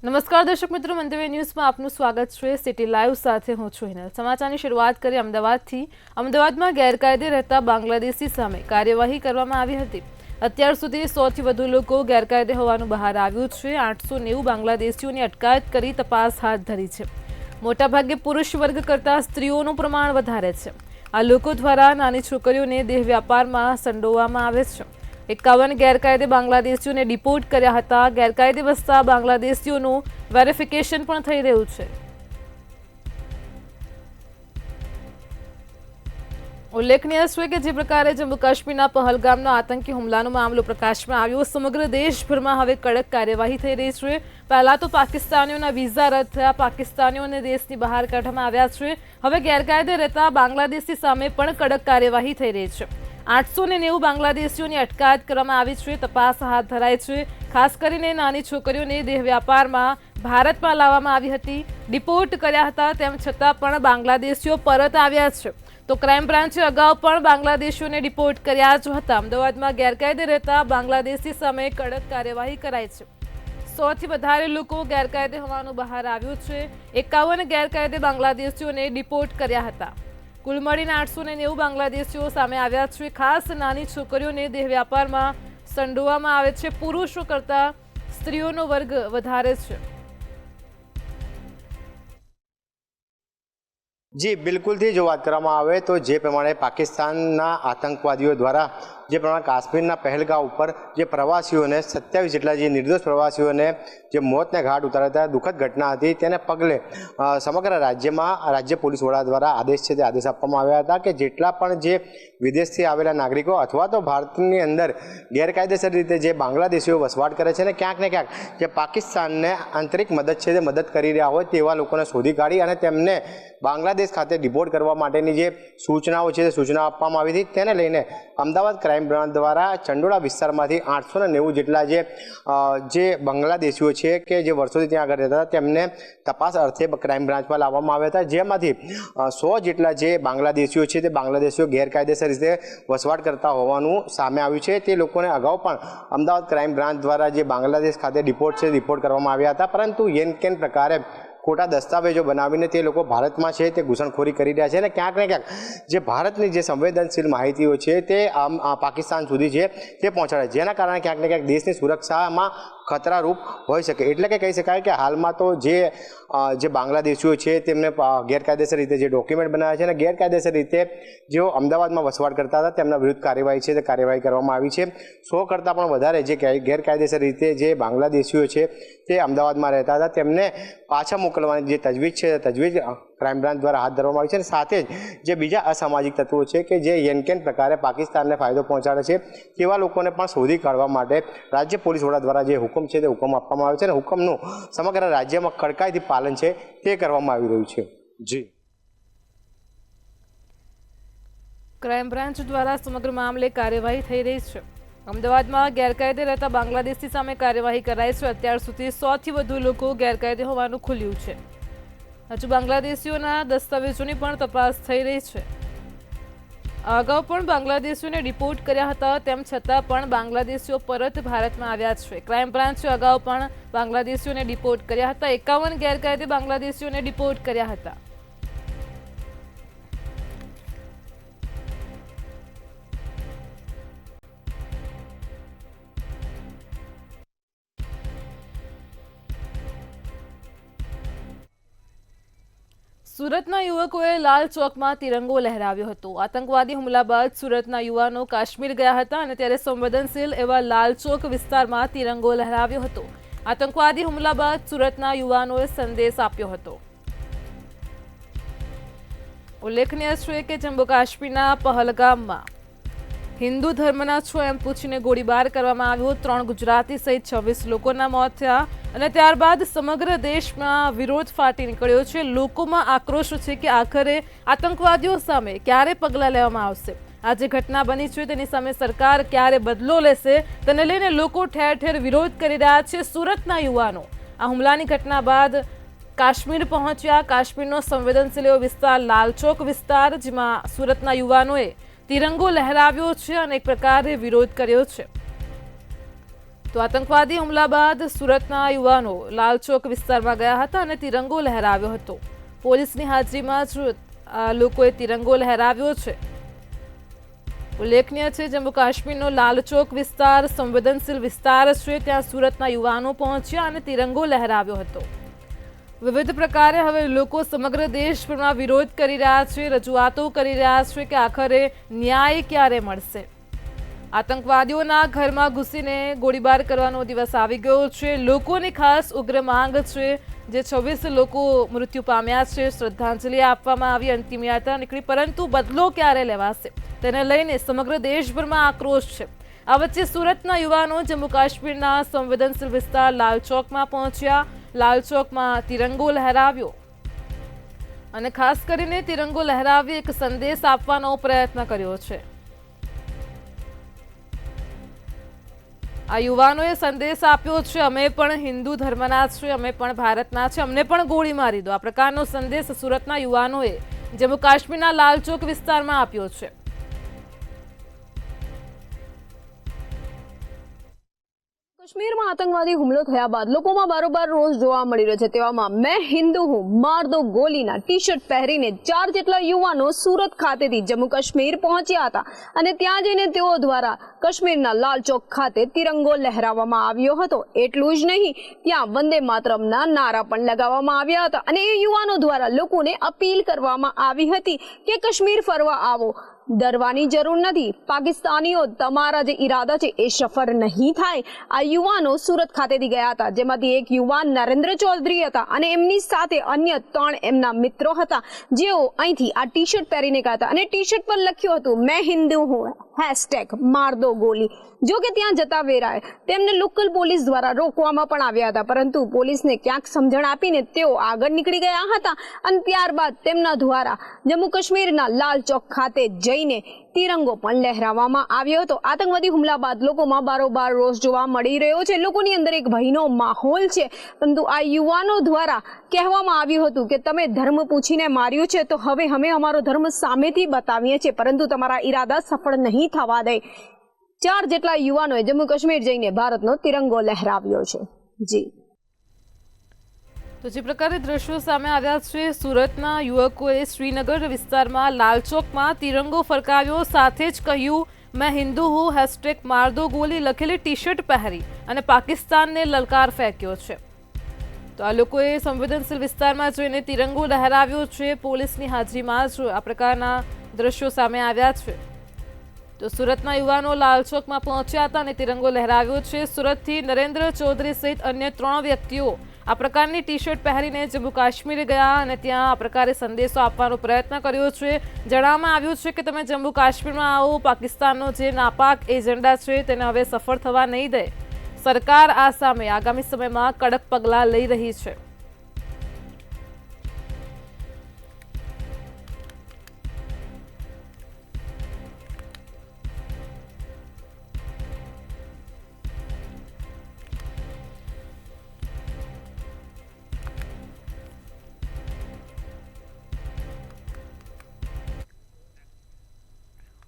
નમસ્કાર દર્શક મિત્રો, મંતવ્ય ન્યૂઝમાં આપનું સ્વાગત છે। સિટી લાઈવ સાથે હું છું હિનલ। સમાચારની શરૂઆત કરી અમદાવાદથી। અમદાવાદમાં ગેરકાયદે રહેતા બાંગ્લાદેશી સામે કાર્યવાહી કરવામાં આવી હતી। અત્યાર સુધી 100થી વધુ લોકો ગેરકાયદે હોવાનું બહાર આવ્યું છે। 890 બાંગ્લાદેશીઓની અટકાયત કરી તપાસ હાથ ધરી છે। મોટાભાગે પુરુષ વર્ગ કરતાં સ્ત્રીઓનું પ્રમાણ વધારે છે। આ લોકો દ્વારા નાની છોકરીઓને દેહ વ્યાપારમાં સંડોવવામાં આવે છે। 51 ગેરકાયદે બાંગ્લાદેશીઓને ડિપોર્ટ કર્યા હતા। ગેરકાયદે વસતા બાંગ્લાદેશીઓનું વેરિફિકેશન પણ થઈ રહ્યું છે। ઉલ્લેખનીય છે કે જે પ્રકારે જમ્મુ કાશ્મીરના પહલગામના આતંકી હુમલાનો મામલો પ્રકાશમાં આવ્યો, સમગ્ર દેશભરમાં હવે કડક કાર્યવાહી થઈ રહી છે। પહેલા તો પાકિસ્તાનીઓના વિઝા રદ થયા, પાકિસ્તાનીઓને દેશની બહાર કાઢવામાં આવ્યા છે। હવે ગેરકાયદે રહેતા બાંગ્લાદેશી સામે પણ કડક કાર્યવાહી થઈ રહી છે। 890 બાંગ્લાદેશીઓની અટકાયત કરવામાં આવી છે। તપાસ હાથ ધરાઈ છે। ખાસ કરીને નાની છોકરીઓને દેહ વ્યાપારમાં ભારતમાં લાવવામાં આવી હતી, ડિપોર્ટ કર્યા હતા। તેમ છતાં પણ બાંગ્લાદેશીઓ પરત આવ્યા છે। તો ક્રાઇમ બ્રાન્ચે અગાઉ પણ બાંગ્લાદેશીઓને ડિપોર્ટ કર્યા જ હતા। અમદાવાદમાં ગેરકાયદે રહેતા બાંગ્લાદેશી સામે કડક કાર્યવાહી કરાઈ છે। 100થી વધારે લોકો ગેરકાયદે હોવાનું બહાર આવ્યું છે। 51 ગેરકાયદે બાંગ્લાદેશીઓને ડિપોર્ટ કર્યા હતા। કુલ મળીને 890 બાંગ્લાદેશીઓ સામે આવ્યા છે। ખાસ નાની છોકરીઓને દેહ વ્યાપારમાં સંડોવવામાં આવે છે। પુરુષો કરતાં સ્ત્રીઓનો વર્ગ વધારે છે। જી બિલકુલથી જો વાત કરવામાં આવે તો જે પ્રમાણે પાકિસ્તાનના આતંકવાદીઓ દ્વારા જે પ્રમાણે કાશ્મીરના પહેલગામ ઉપર જે પ્રવાસીઓને 27 જેટલા જે નિર્દોષ પ્રવાસીઓને જે મોતને ઘાટ ઉતાર્યા હતા, દુઃખદ ઘટના હતી, તેને પગલે સમગ્ર રાજ્યમાં રાજ્ય પોલીસ વડા દ્વારા આદેશ છે તે આદેશ આપવામાં આવ્યા હતા કે જેટલા પણ જે વિદેશથી આવેલા નાગરિકો અથવા તો ભારતની અંદર ગેરકાયદેસર રીતે જે બાંગ્લાદેશીઓ વસવાટ કરે છે ને ક્યાંક જે પાકિસ્તાનને આંતરિક મદદ છે તે મદદ કરી રહ્યા હોય તેવા લોકોને શોધી કાઢી અને તેમને બાંગ્લાદેશ ખાતે ડિપોર્ટ કરવા માટેની જે સૂચનાઓ છે તે સૂચના આપવામાં આવી હતી। તેને લઈને અમદાવાદ ક્રાઇમ બ્રાન્ચ દ્વારા ચંડોળા વિસ્તારમાંથી 890 જેટલા જે બાંગ્લાદેશીઓ છે કે જે વર્ષોથી ત્યાં આગળ રહેતા હતા તેમને તપાસ અર્થે ક્રાઇમ બ્રાન્ચમાં લાવવામાં આવ્યા હતા, જેમાંથી 100 જેટલા જે બાંગ્લાદેશીઓ છે તે બાંગ્લાદેશીઓ ગેરકાયદેસર રીતે વસવાટ કરતા હોવાનું સામે આવ્યું છે। તે લોકોને અગાઉ પણ અમદાવાદ ક્રાઇમ બ્રાન્ચ દ્વારા જે બાંગ્લાદેશ ખાતે રિપોર્ટ કરવામાં આવ્યા હતા, પરંતુ એન કેન પ્રકારે ખોટા દસ્તાવેજો બનાવીને તે લોકો ભારતમાં છે તે ઘૂસણખોરી કરી રહ્યા છે અને ક્યાંક ને ક્યાંક જે ભારતની જે સંવેદનશીલ માહિતીઓ છે તે પાકિસ્તાન સુધી છે તે પહોંચાડે, જેના કારણે ક્યાંક ને ક્યાંક દેશની સુરક્ષામાં ખતરારૂપ હોઈ શકે। એટલે કે કહી શકાય કે હાલમાં તો જે બાંગ્લાદેશીઓ છે તેમને ગેરકાયદેસર રીતે જે ડોક્યુમેન્ટ બનાવ્યા છે અને ગેરકાયદેસર રીતે જેઓ અમદાવાદમાં વસવાટ કરતા હતા તેમના વિરુદ્ધ કાર્યવાહી છે તે કાર્યવાહી કરવામાં આવી છે। 100 કરતાં પણ વધારે જે ગેરકાયદેસર રીતે જે બાંગ્લાદેશીઓ છે તે અમદાવાદમાં રહેતા હતા તેમને પાછા મોકલવાની જે તજવીજ છે તજવીજ ક્રાઇમ બ્રાન્ચ દ્વારા હાથ ધરવામાં આવી છે અને સાથે જ જે બીજા અસામાજિક તત્વો છે કે જે યેનકેન પ્રકારે પાકિસ્તાનને ફાયદો પહોંચાડે છે તેવા લોકોને પણ શોધી કાઢવા માટે રાજ્ય પોલીસ વડા દ્વારા જે હુકમ છે તે હુકમ આપવામાં આવે છે અને હુકમનું સમગ્ર રાજ્યમાં કડકાઈથી પાલન છે તે કરવામાં આવી રહ્યું છે। જી ક્રાઇમ બ્રાન્ચ દ્વારા સમગ્ર મામલે કાર્યવાહી થઈ રહી છે। અમદાવાદમાં ગેરકાયદે રહેતા બાંગ્લાદેશી સામે કાર્યવાહી કરાઈ છે। અત્યાર સુધી 100થી વધુ લોકો ગેરકાયદે હોવાનું ખુલ્યું છે। હજુ બાંગ્લાદેશીઓના દસ્તાવેજોની પણ તપાસ થઈ રહી છે। અગાઉ પણ બાંગ્લાદેશીઓને ડિપોર્ટ કર્યા હતા, તેમ છતાં પણ બાંગ્લાદેશીઓ પરત ભારતમાં આવ્યા છે। ક્રાઇમ બ્રાન્ચે અગાઉ પણ બાંગ્લાદેશીઓને ડિપોર્ટ કર્યા હતા। 51 ગેરકાયદે બાંગ્લાદેશીઓને ડિપોર્ટ કર્યા હતા। સુરતના યુવકોએ લાલ ચોકમાં તિરંગો લહેરાવ્યો હતો। આતંકવાદી હુમલા બાદ સુરતના યુવાનો કાશ્મીર ગયા હતા અને ત્યારે સંવેદનશીલ એવા લાલ ચોક વિસ્તારમાં તિરંગો લહેરાવ્યો હતો। આતંકવાદી હુમલા બાદ સુરતના યુવાનોએ સંદેશ આપ્યો હતો। ઉલ્લેખનીય છે કે જમ્મુ કાશ્મીરના પહલગામમાં હિન્દુ ધર્મના છો એમ પૂછીને ગોળીબાર કરવામાં આવ્યો। 3 ગુજરાતી સહિત 26 લોકોના મોત થયા અને ત્યારબાદ સમગ્ર દેશમાં વિરોધ ફાટી નીકળ્યો છે। લોકોમાં આક્રોશ છે કે આખરે આતંકવાદીઓ સામે ક્યારે પગલાં લેવામાં આવશે। આ જે ઘટના બની છે તેની સામે સરકાર ક્યારે બદલો લેશે તેને લઈને લોકો ઠેર ઠેર વિરોધ કરી રહ્યા છે। સુરતના યુવાનો આ હુમલાની ઘટના બાદ કાશ્મીર પહોંચ્યા। કાશ્મીરનો સંવેદનશીલ એવો વિસ્તાર લાલ ચોક વિસ્તાર, જેમાં સુરતના યુવાનોએ તિરંગો લહેરાવ્યો છે અને એક પ્રકારે વિરોધ કર્યો છે। તો આતંકવાદી હુમલા બાદ સુરતના યુવાનો લાલચોક વિસ્તારમાં ગયા હતા અને તિરંગો લહેરાવ્યો હતો. પોલીસની હાજરીમાં જ લોકોએ તિરંગો લહેરાવ્યો છે. ઉલ્લેખનીય છે, જમ્મુ કાશ્મીરનો લાલચોક વિસ્તાર સંવેદનશીલ વિસ્તાર છે. ત્યાં સુરતના યુવાનો પહોંચ્યા અને તિરંગો લહેરાવ્યો હતો. વિવિધ પ્રકારે હવે લોકો સમગ્ર દેશભરમાં વિરોધ કરી રહ્યા છે, રજૂઆતો કરી રહ્યા છે કે આખરે ન્યાય ક્યારે મળશે. આતંકવાદીઓના ઘરમાં ઘૂસીને ગોળીબાર કરવાનો દિવસ આવી ગયો છે. લોકોની ખાસ ઉગ્ર માંગ છે. જે 26 લોકો મૃત્યુ પામ્યા છે, શ્રદ્ધાંજલિ આપવામાં આવી, અંતિમ યાત્રા નીકળી, પરંતુ બદલો ક્યારે લેવાશે તેને લઈને સમગ્ર દેશભરમાં આક્રોશ છે. આ વચ્ચે સુરતના યુવાનો જમ્મુ કાશ્મીરના સંવેદનશીલ વિસ્તાર લાલચોકમાં પહોંચ્યા. લાલચોકમાં તિરંગો લહેરાવ્યો અને ખાસ કરીને તિરંગો લહેરાવી એક સંદેશ આપવાનો પ્રયત્ન કર્યો છે. આ યુવાનોએ સંદેશ આપ્યો છે, અમે પણ હિન્દુ ધર્મના છીએ, અમે પણ ભારતના છીએ, અમને પણ ગોળી મારી દો. આ પ્રકારનો સંદેશ સુરતના યુવાનોએ જમ્મુ કાશ્મીરના લાલચોક વિસ્તારમાં આપ્યો છે. કાશ્મીરમાં આતંકવાદી હુમલો થયા બાદ લોકોમાં બારોબાર રોષ જોવા મળી રહ્યો છે. તેવામાં મેં હિન્દુ હું, માર દો ગોલીના ટી-શર્ટ પહેરીને 4 જેટલા યુવાનો સુરત ખાતેથી જમ્મુ કાશ્મીર પહોંચ્યા હતા અને ત્યાં જઈને તેઓ દ્વારા કાશ્મીરના લાલચોક ખાતે તિરંગો લહેરાવવામાં આવ્યો હતો. એટલું જ નહીં, ત્યાં વંદે માતરમના નારા પણ લગાવવામાં આવ્યા હતા અને એ યુવાનો દ્વારા લોકોને અપીલ કરવામાં આવી હતી કે કાશ્મીર ફરવા આવો, ડરવાની જરૂર નથી, પાકિસ્તાનીઓ તમારા જે ઈરાદા છે એ સફળ નહીં થાય. આ યુવાનો સુરત ખાતેથી ગયા હતા, જેમાંથી એક યુવાન નરેન્દ્ર ચૌધરી હતા અને એમની સાથે અન્ય 3 એમના મિત્રો હતા, જેઓ અહીંથી આ ટી શર્ટ પહેરીને ગયા હતા અને ટી શર્ટ પર લખ્યું હતું મેં હિન્દુ હું, #માર દો ગોલી. જો કે ત્યાં જતા વેરાએ તેમને લોકલ પોલીસ દ્વારા રોકવામાં પણ આવ્યા હતા, પરંતુ પોલીસને ક્યાંક સમજણ આપીને તેઓ આગળ નીકળી ગયા હતા અને ત્યારબાદ તેમના દ્વારા જમ્મુ કાશ્મીરના લાલચોક ખાતે જઈને તિરંગો પણ લહેરાવવામાં આવ્યો હતો. આતંકવાદી હુમલા બાદ લોકોમાં બારોબાર રોષ જોવા મળી રહ્યો છે. લોકોની અંદર એક ભયનો માહોલ છે, પરંતુ આ યુવાનો દ્વારા કહેવામાં આવ્યું હતું કે તમે ધર્મ પૂછીને માર્યું છે, તો હવે અમે અમારો ધર્મ સામેથી બતાવીએ છીએ, પરંતુ તમારા ઈરાદા સફળ નહીં થવા દે. 4 જેટલા યુવાનોએ જમ્મુ કાશ્મીર જઈને ભારતનો તિરંગો લહેરાવ્યો છે. જી, તો જે પ્રકારે દ્રશ્યો સામે આવ્યા છે, સુરતના યુવકોએ શ્રીનગર વિસ્તારમાં લાલચોકમાં તિરંગો ફરકાવ્યો, સાથે જ કહ્યું મેં હિન્દુ હું, #માર દો ગોલી લખેલી ટી શર્ટ પહેરી અને પાકિસ્તાનને લલકાર ફેંક્યો છે. તો આ લોકોએ સંવેદનશીલ વિસ્તારમાં જઈને તિરંગો લહેરાવ્યો છે. પોલીસની હાજરીમાં જ આ પ્રકારના દ્રશ્યો સામે આવ્યા છે. તો સુરતના યુવાનો લાલચોકમાં પહોંચ્યા હતા અને તિરંગો લહેરાવ્યો છે. સુરતથી નરેન્દ્ર ચૌધરી સહિત અન્ય 3 વ્યક્તિઓ આ પ્રકારની ટી શર્ટ પહેરીને જમ્મુ કાશ્મીર ગયા અને ત્યાં આ પ્રકારે સંદેશો આપવાનો પ્રયત્ન કર્યો છે. જણાવવામાં આવ્યું છે કે તમે જમ્મુ કાશ્મીરમાં આવો, પાકિસ્તાનનો જે નાપાક એજન્ડા છે તેને હવે સફળ થવા નહીં દે. સરકાર આ સામે આગામી સમયમાં કડક પગલાં લઈ રહી છે.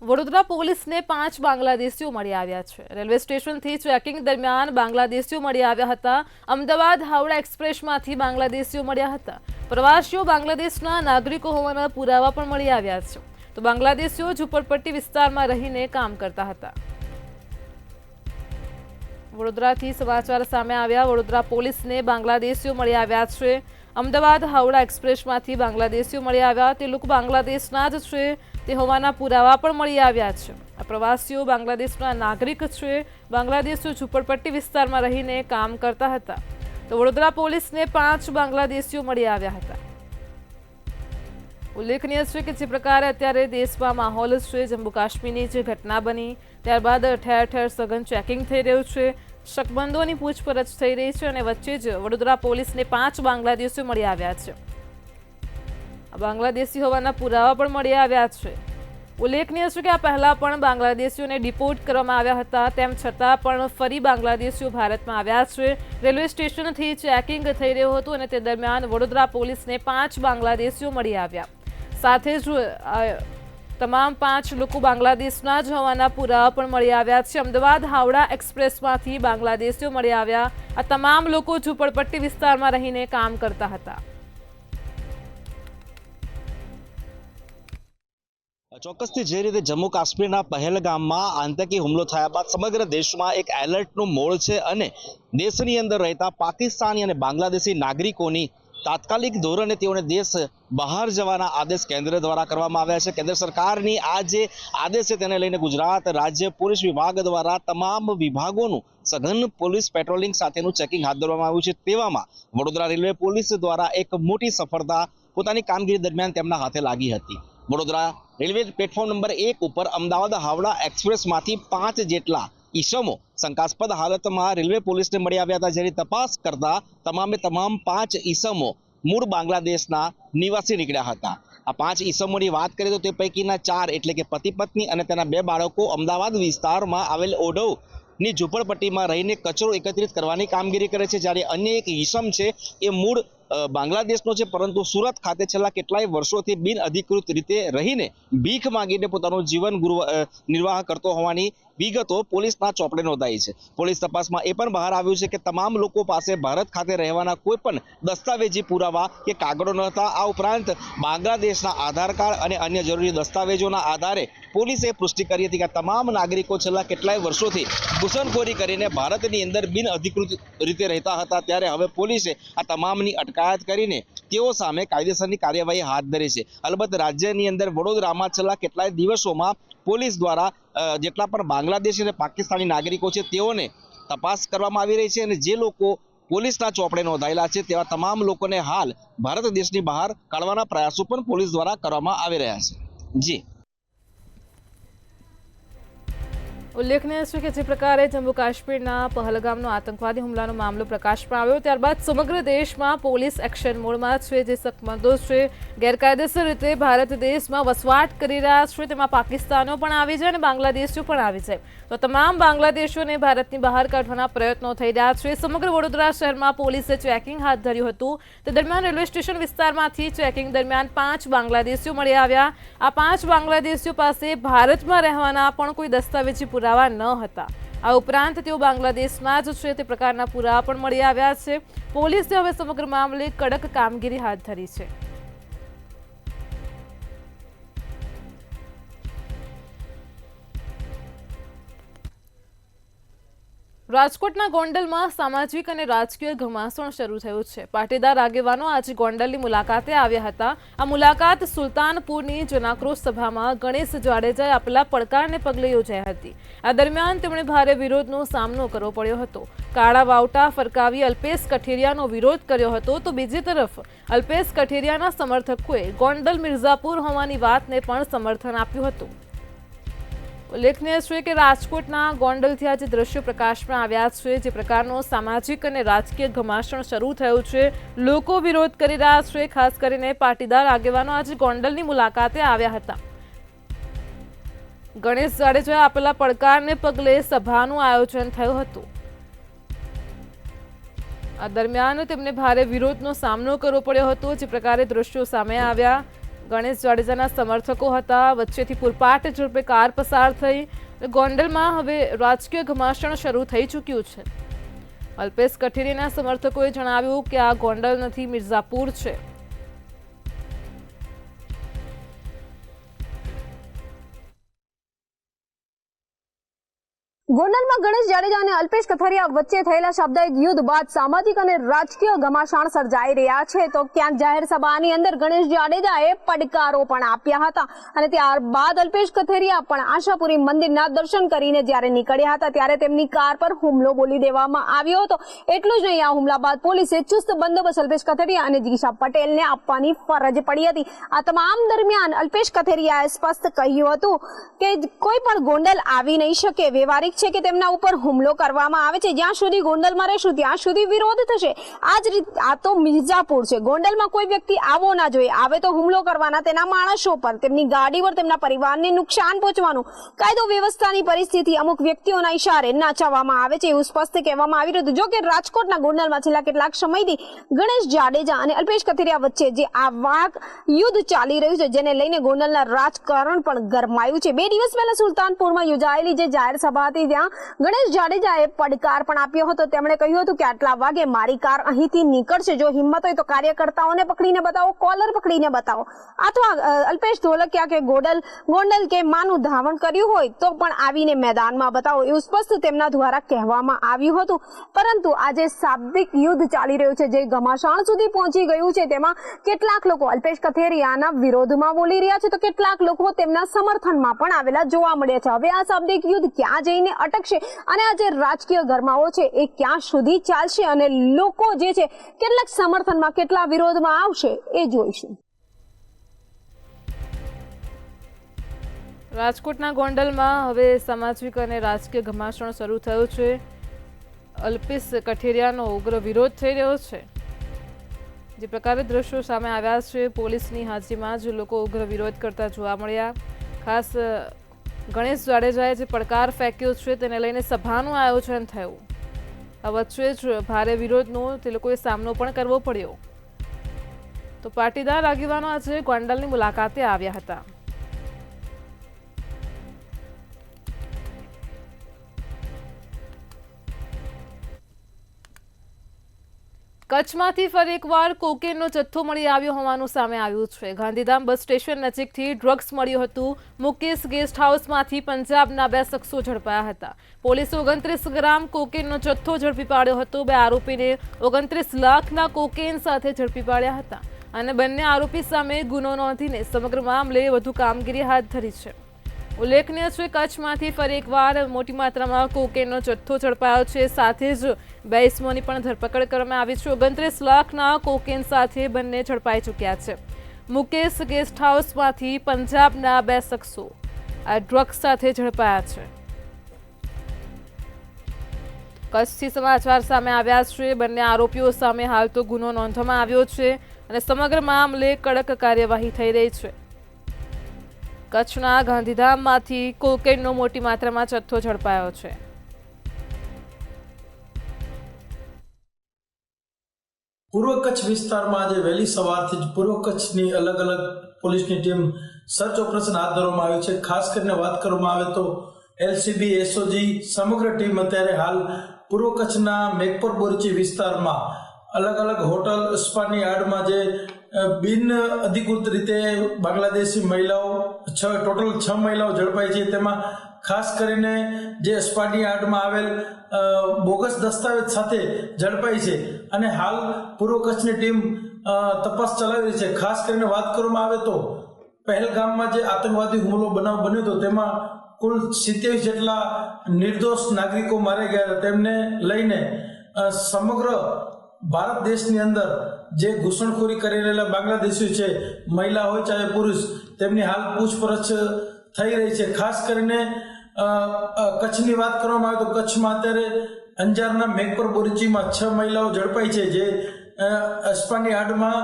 વડોદરા પોલીસને 5 બાંગ્લાદેશીઓ મળી આવ્યા છે. રેલવે સ્ટેશનથી ચેકિંગ દરમિયાન બાંગ્લાદેશીઓ મળી આવ્યા હતા. અમદાવાદ હાવડા એક્સપ્રેસમાંથી બાંગ્લાદેશીઓ મળ્યા હતા. પ્રવાસીઓ બાંગ્લાદેશના નાગરિકો હોવાના પુરાવા પણ મળી આવ્યા છે. તો બાંગ્લાદેશીઓ ઝુંપડપટ્ટી વિસ્તારમાં રહીને કામ કરતા હતા. વડોદરાથી સમાચાર સામે આવ્યા. વડોદરા પોલીસને બાંગ્લાદેશીઓ મળી આવ્યા છે. અમદાવાદ હાવડા એક્સપ્રેસમાંથી બાંગ્લાદેશીઓ મળી આવ્યા. તે લોકો બાંગ્લાદેશના જ છે તે હોવાના પુરાવા પણ મળી આવ્યા છે. આ પ્રવાસીઓ બાંગ્લાદેશના નાગરિક છે. બાંગ્લાદેશીઓ ઝુંપડપટ્ટી વિસ્તારમાં રહીને કામ કરતા હતા. તો વડોદરા પોલીસને 5 બાંગ્લાદેશીઓ મળી આવ્યા હતા. ઉલ્લેખનીય છે કે જે પ્રકારે અત્યારે દેશમાં માહોલ છે, જમ્મુ કાશ્મીરની જે ઘટના બની ત્યારબાદ ઠેર ઠેર સઘન ચેકિંગ થઈ રહ્યું છે, શકમંદોની પૂછપરછ થઈ રહી છે અને વચ્ચે જ વડોદરા પોલીસને 5 બાંગ્લાદેશીઓ મળી આવ્યા છે. બાંગ્લાદેશી હોવાના પુરાવા પણ મળી આવ્યા છે. ઉલ્લેખનીય છે કે આ પહેલા પણ બાંગ્લાદેશીઓને ડિપોર્ટ કરવામાં આવ્યા હતા, તેમ છતાં પણ ફરી બાંગ્લાદેશીઓ ભારતમાં આવ્યા છે. રેલવે સ્ટેશનથી ચેકિંગ થઈ રહ્યું હતું અને તે દરમિયાન વડોદરા પોલીસને 5 બાંગ્લાદેશીઓ મળી આવ્યા. સાથે જ તમામ 5 લોકો બાંગ્લાદેશના જ હોવાના પુરાવા પણ મળી આવ્યા છે. અમદાવાદ હાવડા એક્સપ્રેસમાંથી બાંગ્લાદેશીઓ મળી આવ્યા. આ તમામ લોકો ઝૂંપડપટ્ટી વિસ્તારમાં રહીને કામ કરતા હતા. ચોક્કસથી જે રીતે જમ્મુ કાશ્મીરના પહેલગામમાં આતંકી હુમલો થયા બાદ સમગ્ર દેશમાં એક એલર્ટનું મોડ છે અને દેશની અંદર રહેતા પાકિસ્તાની અને બાંગ્લાદેશી નાગરિકોની તાત્કાલિક ધોરણે તેઓને દેશ બહાર જવાના આદેશ કેન્દ્ર દ્વારા કરવામાં આવ્યા છે. કેન્દ્ર સરકારની આ જે આદેશ છે તેને લઈને ગુજરાત રાજ્ય પોલીસ વિભાગ દ્વારા તમામ વિભાગોનું સઘન પોલીસ પેટ્રોલિંગ સાથેનું ચેકિંગ હાથ ધરવામાં આવ્યું છે. તેવામાં વડોદરા રેલવે પોલીસ દ્વારા એક મોટી સફળતા પોતાની કામગીરી દરમિયાન તેમના હાથે લાગી હતી. વડોદરા રેલવે પ્લેટફોર્મ નંબર 1 ઉપર અમદાવાદ હાવડા એક્સપ્રેસમાંથી 5 જેટલા ઈસમો શંકાસ્પદ હાલતમાં રેલવે પોલીસને મળી આવ્યા હતા. જેની તપાસ કરતા તમામ 5 ઈસમો મૂળ બાંગ્લાદેશના નિવાસી નીકળ્યા હતા. આ 5 ઈસમોની વાત કરીએ તો તે પૈકીના 4 એટલે કે પતિ પત્ની અને તેના 2 બાળકો અમદાવાદ વિસ્તારમાં આવેલ ઓઢવ ની ઝૂંપડપટ્ટીમાં રહીને કચરો એકત્રિત કરવાની કામગીરી કરે છે. જ્યારે અન્ય એક ઈસમ છે એ મૂળ બાંગ્લાદેશનો છે, પરંતુ સુરત ખાતે છેલ્લા કેટલાય વર્ષોથી બિનઅધિકૃત રીતે રહીને ભીખ માંગીને પોતાનું જીવન નિર્વાહ કરતો હોવાની વિગતો પોલીસના ચોપડે નોંધાઈ છે. પોલીસ તપાસમાં એ પણ બહાર આવ્યું છે કે તમામ લોકો પાસે ભારત ખાતે રહેવાના કોઈ પણ દસ્તાવેજી પુરાવા કે કાગળો ન હતા. આ ઉપરાંત બાંગ્લાદેશના આધાર કાર્ડ અને અન્ય જરૂરી દસ્તાવેજોના આધારે પોલીસે પુષ્ટિ કરી હતી કે તમામ નાગરિકો છેલ્લા કેટલાય વર્ષોથી ઘૂસણખોરી કરીને ભારતની અંદર બિનઅધિકૃત રીતે રહેતા હતા. ત્યારે હવે પોલીસે આ તમામની અટકાયત કરીને તેઓ સામે કાયદેસરની કાર્યવાહી હાથ ધરી છે. અલબત્ત રાજ્યની અંદર વડોદરામાં છેલ્લા કેટલાય દિવસોમાં પોલીસ દ્વારા જેટલા પણ બાંગ્લાદેશી અને પાકિસ્તાની નાગરિકો છે તેઓને તપાસ કરવામાં આવી રહી છે અને જે લોકો પોલીસના ચોપડે નોંધાયેલા છે તેવા તમામ લોકોને હાલ ભારત દેશની બહાર કાઢવાના પ્રયાસો પણ પોલીસ દ્વારા કરવામાં આવી રહ્યા છે. જી ઉલ્લેખનીય છે કે જે પ્રકારે જમ્મુ કાશ્મીરના પહલગામનો આતંકવાદી હુમલાનો મામલો પ્રકાશમાં આવ્યો ત્યારબાદ સમગ્ર દેશમાં પોલીસ એક્શન મોડમાં છે. જે શકમંદો છે ગેરકાયદેસર રીતે ભારત દેશમાં વસવાટ કરી રહ્યા છે તેમાં પાકિસ્તાનીઓ પણ આવી જાય અને બાંગ્લાદેશીઓ પણ આવી જાય. તો તમામ બાંગ્લાદેશીઓને ભારતની બહાર કાઢવાના પ્રયત્નો થઈ રહ્યા છે. સમગ્ર વડોદરા શહેરમાં પોલીસે ચેકિંગ હાથ ધર્યું હતું. તે દરમિયાન રેલવે સ્ટેશન વિસ્તારમાંથી ચેકિંગ દરમિયાન 5 બાંગ્લાદેશીઓ મળી આવ્યા. આ 5 બાંગ્લાદેશીઓ પાસે ભારતમાં રહેવાના પણ કોઈ દસ્તાવેજી પુરાવા ન હતા. આ ઉપરાંત તેઓ બાંગ્લાદેશમાં જ છે તે પ્રકારના પુરાવા પણ મળી આવ્યા છે. પોલીસે હવે સમગ્ર મામલે કડક કામગીરી હાથ ધરી છે. રાજકોટના ગોંડલમાં સામાજિક અને રાજકીય ઘમાસણ શરૂ થયું છે. પાટીદાર આગેવાનો આજે ગોંડલની મુલાકાતે આવ્યા હતા. આ મુલાકાત સુલતાનપુરની જનાક્રોશ સભામાં ગણેશ જાડેજાએ આપેલા પડકારને પગલે યોજાઈ હતી. આ દરમિયાન તેમણે ભારે વિરોધનો સામનો કરવો પડ્યો હતો. કાળા વાવટા ફરકાવી અલ્પેશ કઠેરિયાનો વિરોધ કર્યો હતો તો બીજી તરફ અલ્પેશ કઠેરિયાના સમર્થકોએ ગોંડલ મિર્ઝાપુર હોવાની વાતને પણ સમર્થન આપ્યું હતું. ઉલ્લેખનીય છે કે રાજકોટના ગોંડલથી આજે દ્રશ્યો પ્રકાશમાં આવ્યા છે. જે પ્રકારનો સામાજિક અને રાજકીય ઘમાસણ શરૂ થયું છે, લોકો વિરોધ કરી રહ્યા છે. ખાસ કરીને પાટીદાર આગેવાનો આજે ગોંડલની મુલાકાતે આવ્યા હતા. ગણેશ જાડેજાએ આપેલા પડકારને પગલે સભાનું આયોજન થયું હતું. આ દરમિયાન તેમને ભારે વિરોધનો સામનો કરવો પડ્યો હતો. જે પ્રકારે દ્રશ્યો સામે આવ્યા, ગણેશ જાડેજાના સમર્થકો હતા, વચ્ચેથી પૂરપાટ ઝડપે કાર પસાર થઈ. ગોંડલમાં હવે રાજકીય ઘમાસણ શરૂ થઈ ચૂક્યું છે. અલ્પેશ કઠેરિયાના સમર્થકોએ જણાવ્યું કે આ ગોંડલ નથી, મિર્ઝાપુર છે. ગોંડલમાં ગણેશ જાડેજા અને અલ્પેશ કથરિયા વચ્ચે થયેલા સાપ્તાહિક યુદ્ધ બાદ સામાજિક અને રાજકીય ઘમાસાણ સર્જાઈ રહ્યા છે. તો ક્યાંક જાહેર સભાની અંદર ગણેશ જાડેજાએ પડકારો પણ આપ્યા હતા અને ત્યારબાદ અલ્પેશ કથરિયા પણ આશાપુરી મંદિરના દર્શન કરીને જ્યારે નીકળ્યા હતા ત્યારે તેમની કાર પર હુમલો બોલી દેવામાં આવ્યો હતો. એટલું જ નહીં, આ હુમલા બાદ પોલીસે ચુસ્ત બંદોબસ્ત અલ્પેશ કથરિયા અને જીગીશા પટેલને આપવાની ફરજ પડી હતી. આ તમામ દરમિયાન અલ્પેશ કથરિયાએ સ્પષ્ટ કહ્યું હતું કે કોઈ પણ ગોંડલ આવી નહીં શકે. વ્યવહારિક છે કે તેમના ઉપર હુમલો કરવામાં આવે છે. જ્યાં સુધી ગોંડલમાં રહેશું ત્યાં સુધી વિરોધ થશે. આ તો મિર્ઝાપુર છે. ગોંડલમાં કોઈ વ્યક્તિ આવો ના જોઈએ. આવે તો હુમલો કરવાના તેના માણસો પર, તેમની ગાડી પર, તેમના પરિવારને નુકસાન પહોંચવાનું. કાયદો વ્યવસ્થાની પરિસ્થિતિ અમુક વ્યક્તિઓના ઇશારે નાચવામાં આવે છે એવું સ્પષ્ટ કહેવામાં આવી રહ્યું હતું. જો કે રાજકોટના ગોંડલમાં છેલ્લા કેટલાક સમયથી ગણેશ જાડેજા અને અલ્પેશ કથિરિયા વચ્ચે જે આ વાક યુદ્ધ ચાલી રહ્યું છે, જેને લઈને ગોંડલના રાજકારણ પણ ગરમાયું છે. 2 દિવસ પહેલા સુલતાનપુરમાં યોજાયેલી જે જાહેર સભા હતી ત્યાં ગણેશ જાડેજાએ પડકાર પણ આપ્યો હતો. તેમણે કહ્યું હતું કે આટલા વાગે મારી કાર અહીંથી નીકળશે. જો હિંમત હોય તો કાર્યકર્તાઓને પકડીને બતાવો, કોલર પકડીને બતાવો, અથવા અલ્પેશ ધોલકિયા કે ગોંડલ કે માનું ધાવણ કર્યું હોય તો પણ આવીને મેદાનમાં બતાવો એવું સ્પષ્ટ તેમના દ્વારા કહેવામાં આવ્યું હતું. પરંતુ આજે શાબ્દિક યુદ્ધ ચાલી રહ્યું છે જે ઘમાસાણ સુધી પહોંચી ગયું છે. તેમાં કેટલાક લોકો અલ્પેશ કથિરિયાના વિરોધમાં બોલી રહ્યા છે તો કેટલાક લોકો તેમના સમર્થનમાં પણ આવેલા જોવા મળ્યા છે. હવે આ શાબ્દિક યુદ્ધ ક્યાં જઈને અટકશે અને આ જે રાજકીય ગરમાવો છે એ ક્યાં સુધી ચાલશે અને લોકો જે છે કેટલાક સમર્થનમાં કેટલા વિરોધમાં આવશે એ જોઈશું. રાજકોટના ગોંડલમાં હવે સામાજિક અને રાજકીય ઘમાસણ શરૂ થયું છે. અલ્પેશ કથિરિયાનો ઉગ્ર વિરોધ થઈ રહ્યો છે. જે પ્રકારે દ્રશ્યો સામે આવ્યા છે, પોલીસની હાજરીમાં જ લોકો ઉગ્ર વિરોધ કરતા જોવા મળ્યા. ખાસ ગણેશ જાડેજાએ જે પડકાર ફેંક્યો છે તેને લઈને સભાનું આયોજન થયું. આ વચ્ચે જ ભારે વિરોધનો તે લોકોએ સામનો પણ કરવો પડ્યો. તો પાટીદાર આગેવાનો આજે ગોંડલની મુલાકાતે આવ્યા હતા. કચ્છમાંથી ફરી એકવાર કોકેનનો જથ્થો મળી આવ્યો હોવાનું સામે આવ્યું છે. ગાંધીધામ બસ સ્ટેશન નજીકથી ડ્રગ્સ મળ્યું હતું. મુકેશ ગેસ્ટ હાઉસમાંથી પંજાબના 2 શખ્સો ઝડપાયા હતા. પોલીસે 29 ગ્રામ કોકેનનો જથ્થો ઝડપી પાડ્યો હતો. 2 આરોપીને 29 લાખના કોકેન સાથે ઝડપી પાડ્યા હતા અને બંને આરોપી સામે ગુનો નોંધીને સમગ્ર મામલે વધુ કામગીરી હાથ ધરી છે. ઉલ્લેખનીય છે, કચ્છમાંથી ફરી એકવાર મોટી માત્રામાં કોકેનનો જથ્થો ઝડપાયો છે. સાથે જ 2 ઇસમોની પણ ધરપકડ કરવામાં આવી છે. 29 લાખના કોકેન સાથે બંને ઝડપાઈ ચૂક્યા છે. મુકેશ ગેસ્ટ હાઉસમાંથી પંજાબના 2 શખ્સો આ ડ્રગ્સ સાથે ઝડપાયા છે. કચ્છથી સમાચાર સામે આવ્યા છે. બંને આરોપીઓ સામે હાલ તો ગુનો નોંધવામાં આવ્યો છે અને સમગ્ર મામલે કડક કાર્યવાહી થઈ રહી છે. કચ્છના ગાંધીધામમાંથી કોકેનનો મોટી માત્રામાં જથ્થો ઝડપાયો છે. પૂર્વ કચ્છ વિસ્તારમાં આજે વહેલી સવારથી જ પૂર્વ કચ્છની અલગ અલગ પોલીસની ટીમ સર્ચ ઓપરેશન હાથ ધરવામાં આવ્યું છે. ખાસ કરીને વાત કરવામાં આવે તો LCB, SOG સમગ્ર ટીમ અત્યારે હાલ પૂર્વ કચ્છના મેઘપર બોરચી વિસ્તારમાં અલગ અલગ હોટલ સ્પાની આડમાં જે બિન અધિકૃત રીતે બાંગ્લાદેશી મહિલાઓ ટોટલ 6 મહિલાઓ ઝડપાઈ છે. તેમાં ખાસ કરીને જે સ્પાની આડમાં આવેલ બોગસ દસ્તાવેજ સાથે ઝડપાઈ છે અને હાલ પૂર્વ કચ્છની ટીમ તપાસ ચલાવી રહી છે. ખાસ કરીને વાત કરવામાં આવે તો પહેલગામમાં જે આતંકવાદી હુમલો બન્યો હતો તેમાં કુલ 27 જેટલા નિર્દોષ નાગરિકો માર્યા ગયા હતા. તેમને લઈને સમગ્ર ભારત દેશની અંદર જે ઘૂસણખોરી કરી રહેલા બાંગ્લાદેશીઓ છે, મહિલા હોય ચાહે પુરુષ, તેમની હાલ પૂછપરછ થઈ રહી છે. ખાસ કરીને કચ્છની વાત કરવામાં આવે તો કચ્છમાં અત્યારે અંજારના મેઘપર બોરીચીમાં 6 મહિલાઓ ઝડપાઈ છે જે અસ્પાની આડમાં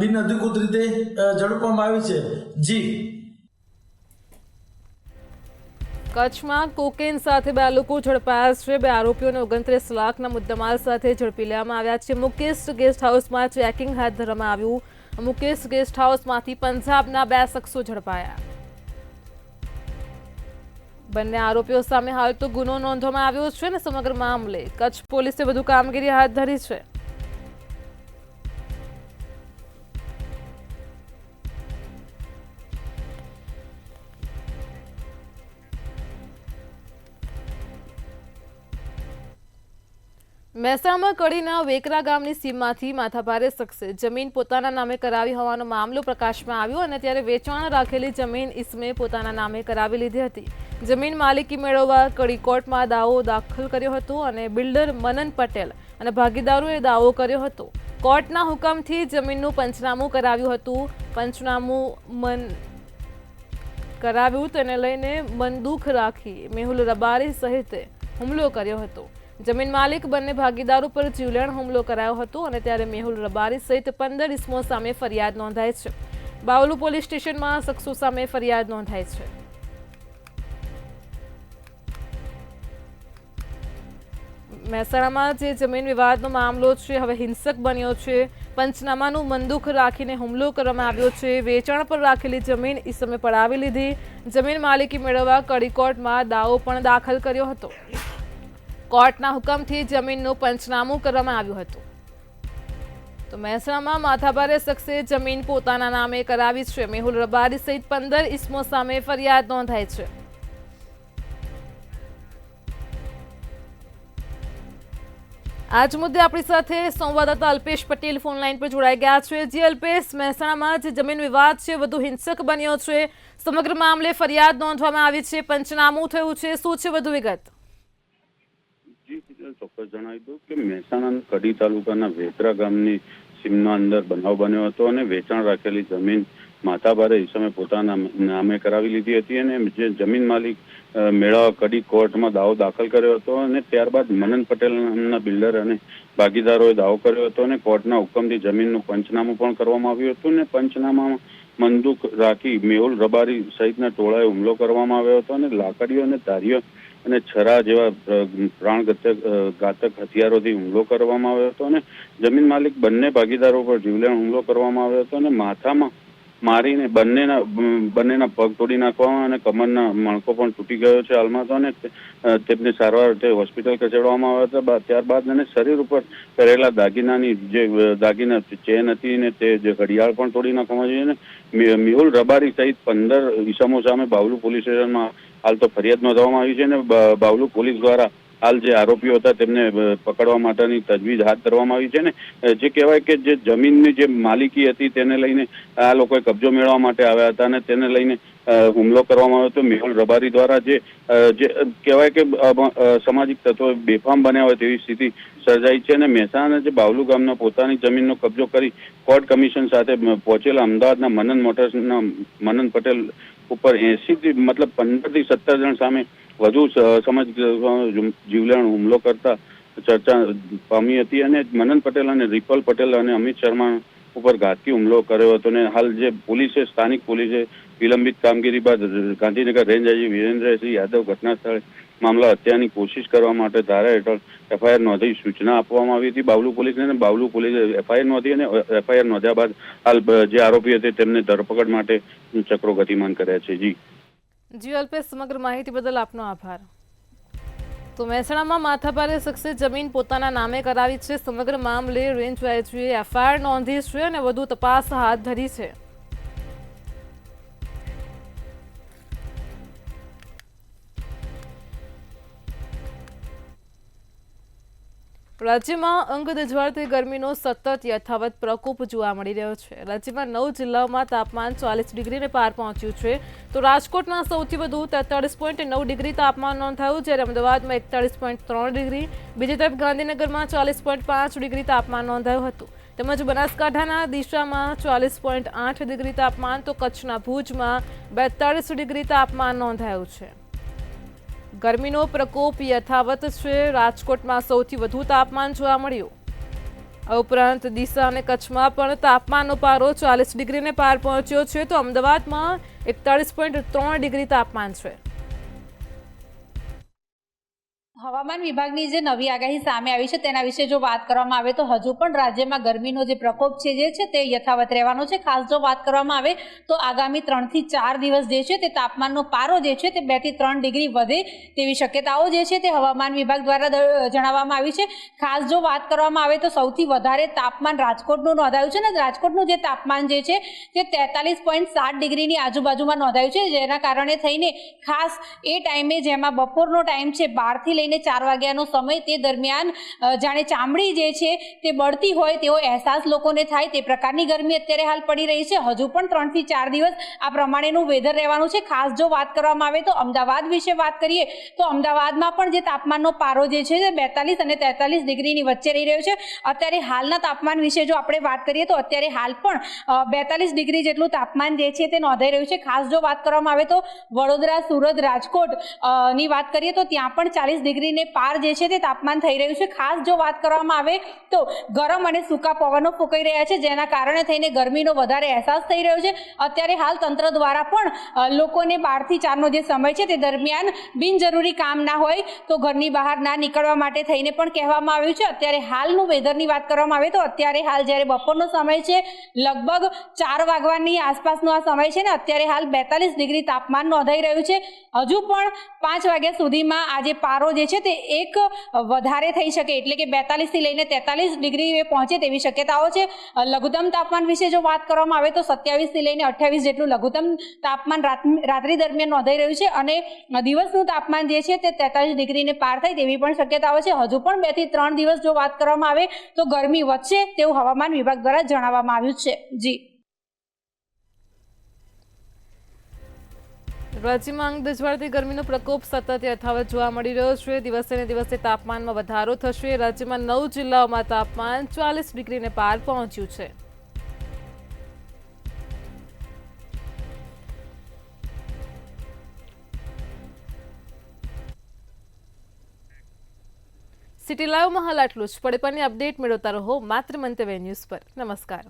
બિન અધિકૃત રીતે ઝડપવામાં આવી છે. જી કચ્છમાં કોકેન સાથે 2 લોકો ઝડપાયા છે. 2 આરોપીઓને 29 લાખના મુદ્દામાલ સાથે ઝડપી લેવામાં આવ્યા છે. મુકેશ ગેસ્ટ હાઉસમાં ચેકિંગ હાથ ધરવામાં આવ્યું. મુકેશ ગેસ્ટ હાઉસમાંથી પંજાબના 2 શખ્સો ઝડપાયા. બંને આરોપીઓ સામે હાલ તો ગુનો નોંધવામાં આવ્યો છે અને સમગ્ર મામલે કચ્છ પોલીસે વધુ કામગીરી હાથ ધરી છે. મહેસાણામાં કડીના વેકરા ગામની સીમમાંથી માથાભારે શખ્સે જમીન પોતાના નામે કરાવી હોવાનો મામલો પ્રકાશમાં આવ્યો અને ત્યારે વેચાણ રાખેલી જમીન ઇસમે પોતાના નામે કરાવી લીધી હતી. જમીન માલિકી મેળવવા કડી કોર્ટમાં દાવો દાખલ કર્યો હતો અને બિલ્ડર મનન પટેલ અને ભાગીદારોએ દાવો કર્યો હતો. કોર્ટના હુકમથી જમીનનું પંચનામું કરાવ્યું હતું. પંચનામું કરાવ્યું તેને લઈને બંદૂક રાખી મેહુલ રબારી સહિત હુમલો કર્યો હતો। જમીન માલિક બંને ભાગીદારો પર જીવલેણ હુમલો કરાયો હતો અને ત્યારે મેહુલ રબારી સહિત 15 ઇસમો સામે ફરિયાદ નોંધાઈ છે। બાવલુ પોલીસ સ્ટેશનમાં શખ્સો સામે ફરિયાદ નોંધાઈ છે। મહેસાણામાં જે જમીન વિવાદનો મામલો છે હવે હિંસક બન્યો છે। પંચનામાનું બંદૂક રાખીને હુમલો કરવામાં આવ્યો છે। વેચાણ પર રાખેલી જમીન ઈસમે પડાવી લીધી। જમીન માલિકી મેળવવા કડી કોર્ટમાં દાવો પણ દાખલ કર્યો હતો। કોર્ટના હુકમથી જમીનનું પંચનામું કરવામાં આવ્યું હતું। તો મહેસાણામાં માથાભારે શખ્સે જમીન પોતાના નામે કરાવી છે। મેહુલ રબારી સહિત 15 ઇસમો સામે ફરિયાદ નોંધાઈ છે। આજ મુદ્દે આપણી સાથે સંવાદદાતા અલ્પેશ પટેલ ફોન લાઈન પર જોડાઈ ગયા છે। જી અલ્પેશ, મહેસાણામાં જે જમીન વિવાદ છે વધુ હિંસક બન્યો છે, સમગ્ર મામલે ફરિયાદ નોંધવામાં આવી છે, પંચનામું થયું છે, શું છે વધુ વિગત? ચોક્કસ જણાવી દઉં કે મહેસાણાના કડી તાલુકાના વેતરા ગામની સીમના અંદર બનાવ બન્યો હતો અને વેચાણ રાખેલી જમીન માથાભારે ઈસમે પોતાના નામે કરાવી લીધી હતી અને જે જમીન માલિક મેળવવા કડી કોર્ટમાં દાવો દાખલ કર્યો હતો અને ત્યારબાદ મનન પટેલ નામના બિલ્ડર અને ભાગીદારોએ દાવો કર્યો હતો અને કોર્ટના હુકમથી જમીનનું પંચનામું પણ કરવામાં આવ્યું હતું અને પંચનામામાં બંદૂક રાખી મેહુલ રબારી સહિતના ટોળાએ હુમલો કરવામાં આવ્યો હતો અને લાકડીઓ અને ધારીઓ અને છરા જેવા ઘાતક હથિયારોથી હુમલો કરવામાં આવ્યો હતો અને જમીન માલિક બંને ભાગીદારો પર જીવલેણ હુમલો કરવામાં આવ્યો હતો અને માથામાં મારીને બંનેના પગ તોડી નાખવામાં અને કમરના મણકો પણ તૂટી ગયો છે હાલમાં તો, અને તેમને સારવાર અર્થે હોસ્પિટલ ખસેડવામાં આવ્યા હતા। ત્યારબાદ એને શરીર ઉપર પહેરેલા દાગીનાની જે દાગીના ચેન હતી ને તે જે ઘડિયાળ પણ તોડી નાખવામાં આવી અને મેહુલ રબારી સહિત 15 ઈસમો સામે બાવલુ પોલીસ સ્ટેશનમાં હાલ તો ફરિયાદ નોંધવામાં આવી છે અને બાવલુ પોલીસ દ્વારા હાલ જે આરોપીઓ હતા તેમને પકડવા માટેની તજવીજ હાથ ધરવામાં આવી છે ને જે કહેવાય કે જે જમીનની જે માલિકી હતી તેને લઈને આ લોકોએ કબજો મેળવવા માટે આવ્યા હતા અને તેને લઈને હુમલો કરવામાં આવ્યો હતો મેહુલ રબારી દ્વારા। જે કહેવાય કે સામાજિક તત્વો બેફામ બન્યા હોય તેવી સ્થિતિ સર્જાઈ છે અને મહેસાણા જે બાવલુ ગામના પોતાની જમીનનો કબજો કરી કોર્ટ કમિશન સાથે પહોંચેલા અમદાવાદના મનન મોટર્સના મનન પટેલ ઉપર 15 થી 17 જણ સામે વધુ સામાજિક જીવલેણ હુમલો કરતા ચર્ચા પામી હતી અને મનન પટેલ અને રિપલ પટેલ અને અમિત શર્મા ઉપર ઘાતકી હુમલો કર્યો હતો અને હાલ જે પોલીસે સ્થાનિક પોલીસે વિલંબિત કામગીરી બાદ ગાંધીનગર રેન્જ આઈજી વિરેન્દ્રસિંહ યાદવ ઘટના સ્થળે મામલા હત્યાની કોશિશ કરવા માટે ધારા હેઠળ એફઆઈઆર નોંધી સૂચના આપવામાં આવી હતી બાવલુ પોલીસને અને બાવલુ પોલીસે એફઆઈઆર નોંધી અને એફઆઈઆર નોંધ્યા બાદ હાલ જે આરોપી હતી તેમને ધરપકડ માટે ચક્રો ગતિમાન કર્યા છે। જી અલ્પેશ, સમગ્ર માહિતી બદલ આપનો આભાર। તો મહેસાણામાં માથાભારે શખ્સે જમીન પોતાના નામે કરાવી છે। સમગ્ર મામલે રેન્જ આઈજીએ એફઆઈઆર નોંધી છે અને વધુ તપાસ હાથ ધરી છે। રાજ્યમાં અંગ દઝવાડતી ગરમીનો સતત યથાવત પ્રકોપ જોવા મળી રહ્યો છે। રાજ્યમાં 9 જિલ્લાઓમાં તાપમાન 40 ડિગ્રીને પાર પહોંચ્યું છે। તો રાજકોટમાં સૌથી વધુ 43.9 ડિગ્રી તાપમાન નોંધાયું, જ્યારે અમદાવાદમાં 41.3 ડિગ્રી, બીજી તરફ ગાંધીનગરમાં 40.5 ડિગ્રી તાપમાન નોંધાયું હતું, તેમજ બનાસકાંઠાના દિશામાં 40.8 ડિગ્રી તાપમાન, તો કચ્છના ભુજમાં 42 ડિગ્રી તાપમાન નોંધાયું છે। ગરમીનો પ્રકોપ યથાવત છે। રાજકોટમાં સૌથી વધુ તાપમાન જોવા મળ્યું। આ ઉપરાંત ડીસા અને કચ્છમાં પણ તાપમાનનો પારો 40 ડિગ્રીને પાર પહોંચ્યો છે, તો અમદાવાદમાં 41.3 ડિગ્રી તાપમાન છે। હવામાન વિભાગની જે નવી આગાહી સામે આવી છે તેના વિશે જો વાત કરવામાં આવે તો હજુ પણ રાજ્યમાં ગરમીનો જે પ્રકોપ છે તે યથાવત રહેવાનો છે। ખાસ જો વાત કરવામાં આવે તો આગામી 3 થી 4 દિવસ જે છે તે તાપમાનનો પારો જે છે તે 2 થી 3 ડિગ્રી વધે તેવી શક્યતાઓ જે છે તે હવામાન વિભાગ દ્વારા જણાવવામાં આવી છે। ખાસ જો વાત કરવામાં આવે તો સૌથી વધારે તાપમાન રાજકોટનું નોંધાયું છે અને રાજકોટનું જે તાપમાન જે છે તે 43.7 ડિગ્રીની આજુબાજુમાં નોંધાયું છે, જેના કારણે થઈને ખાસ એ ટાઈમે જેમાં બપોરનો ટાઈમ છે 12 થી લઈને લઈને 4 વાગ્યાનો સમય, તે દરમિયાન જાણે ચામડી જે છે તે બળતી હોય તેવો અહેસાસ લોકોને થાય તે પ્રકારની ગરમી અત્યારે હાલ પડી રહી છે. હજુ પણ 3 થી 4 દિવસ આ પ્રમાણેનું વેધર રહેવાનું છે. ખાસ જો વાત કરવામાં આવે તો અમદાવાદ વિશે વાત કરીએ તો અમદાવાદમાં પણ જે તાપમાનનો પારો જે છે તે 42 અને 43 ડિગ્રીની વચ્ચે રહી રહ્યો છે. અત્યારે હાલના તાપમાન વિશે જો આપણે વાત કરીએ તો અત્યારે હાલ પણ 42 ડિગ્રી જેટલું તાપમાન જે છે તે નોંધાઈ રહ્યું છે. ખાસ જો વાત કરવામાં આવે તો વડોદરા, સુરત, રાજકોટ ની વાત કરીએ તો ત્યાં પણ 40 ડિગ્રીને પાર જે છે તે તાપમાન થઈ રહ્યું છે. ખાસ જો વાત કરવામાં આવે તો ગરમ અને સૂકા પવનો ફૂંકાઈ રહ્યા છે, જેના કારણે થઈને ગરમીનો વધારે અહેસાસ થઈ રહ્યો છે. અત્યારે હાલ તંત્ર દ્વારા પણ લોકોને 12 થી 4 નો જે સમય છે તે દરમિયાન બિનજરૂરી કામ ના હોય તો ઘરની બહાર ના નીકળવા માટે થઈને પણ કહેવામાં આવ્યું છે. અત્યારે હાલનું વેધરની વાત કરવામાં આવે તો અત્યારે હાલ જ્યારે બપોરનો સમય છે, લગભગ 4 વાગવાની આસપાસનો આ સમય છે ને અત્યારે હાલ 42 ડિગ્રી તાપમાન નોંધાઈ રહ્યું છે. હજુ પણ 5 વાગ્યા સુધીમાં આ જે પારો જે છે તે એક વધારે થઈ શકે, એટલે કે 42 થી લઈને 43 ડિગ્રી પહોંચે તેવી શક્યતાઓ છે. લઘુત્તમ તાપમાન વિશે જો વાત કરવામાં આવે તો 27 થી લઈને 28 જેટલું લઘુત્તમ તાપમાન રાત્રિ દરમિયાન નોંધાઈ રહ્યું છે અને દિવસનું તાપમાન જે છે તે 43 ડિગ્રીને પાર થાય તેવી પણ શક્યતાઓ છે. હજુ પણ 2 થી 3 દિવસ જો વાત કરવામાં આવે તો ગરમી વધશે તેવું હવામાન વિભાગ દ્વારા જણાવવામાં આવ્યું છે. જી. રાજ્યમાં અંગ દજવાળતી ગરમીનો પ્રકોપ સતત યથાવત જોવા મળી રહ્યો છે. દિવસે ને દિવસે તાપમાનમાં વધારો થશે. રાજ્યમાં 9 જિલ્લાઓમાં તાપમાન 40 ડિગ્રીને પાર પહોંચ્યું છે. સિટી લાઈવમાં હાલ આટલું જ. પડે પરની અપડેટ મેળવતા રહો માત્ર મંતવ્ય ન્યૂઝ પર. નમસ્કાર.